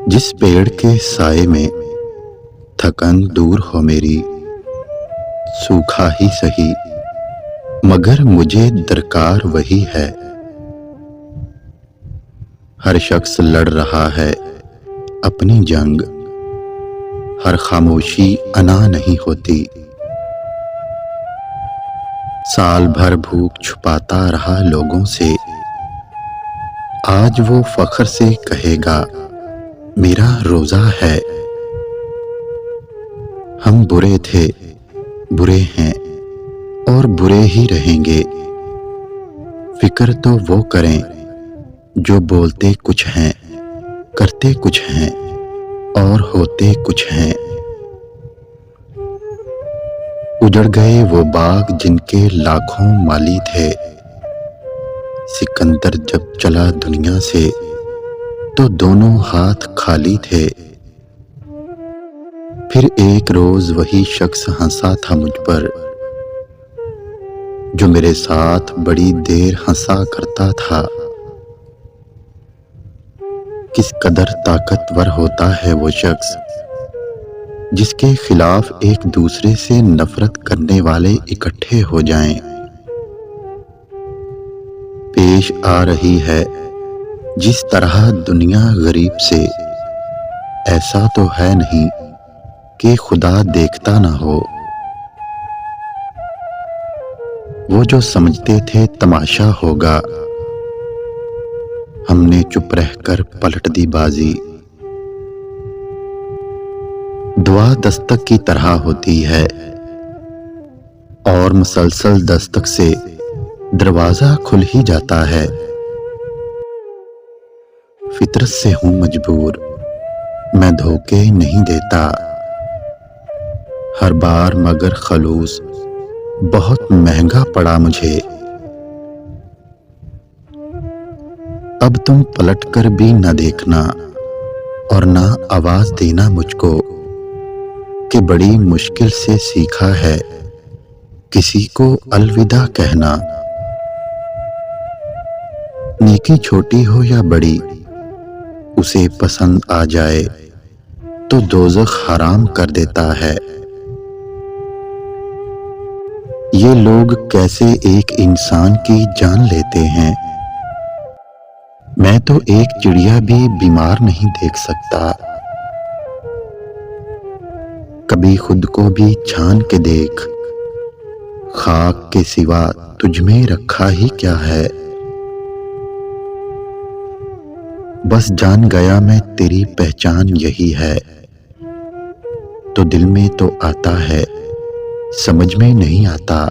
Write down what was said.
جس پیڑ کے سائے میں تھکن دور ہو میری، سوکھا ہی سہی مگر مجھے درکار وہی ہے۔ ہر شخص لڑ رہا ہے اپنی جنگ، ہر خاموشی انا نہیں ہوتی۔ سال بھر بھوک چھپاتا رہا لوگوں سے، آج وہ فخر سے کہے گا میرا روزہ ہے۔ ہم برے تھے، برے ہیں اور برے ہی رہیں گے۔ فکر تو وہ کریں جو بولتے کچھ ہیں، کرتے کچھ ہیں اور ہوتے کچھ ہیں۔ اجڑ گئے وہ باغ جن کے لاکھوں مالی تھے، سکندر جب چلا دنیا سے تو دونوں ہاتھ خالی تھے۔ پھر ایک روز وہی شخص ہنسا تھا مجھ پر، جو میرے ساتھ بڑی دیر ہنسا کرتا تھا۔ کس قدر طاقتور ہوتا ہے وہ شخص جس کے خلاف ایک دوسرے سے نفرت کرنے والے اکٹھے ہو جائیں۔ پیش آ رہی ہے جس طرح دنیا غریب سے، ایسا تو ہے نہیں کہ خدا دیکھتا نہ ہو۔ وہ جو سمجھتے تھے تماشا ہوگا، ہم نے چپ رہ کر پلٹ دی بازی۔ دعا دستک کی طرح ہوتی ہے اور مسلسل دستک سے دروازہ کھل ہی جاتا ہے۔ فطرت سے ہوں مجبور، میں دھوکے نہیں دیتا ہر بار، مگر خلوص بہت مہنگا پڑا مجھے۔ اب تم پلٹ کر بھی نہ دیکھنا اور نہ آواز دینا مجھ کو، کہ بڑی مشکل سے سیکھا ہے کسی کو الوداع کہنا۔ نیکی چھوٹی ہو یا بڑی، اسے پسند آ جائے تو دوزخ حرام کر دیتا ہے۔ یہ لوگ کیسے ایک انسان کی جان لیتے ہیں؟ میں تو ایک چڑیا بھی بیمار نہیں دیکھ سکتا۔ کبھی خود کو بھی چھان کے دیکھ، خاک کے سوا تجھ میں رکھا ہی کیا ہے۔ بس جان گیا میں تیری پہچان یہی ہے، تو دل میں تو آتا ہے، سمجھ میں نہیں آتا۔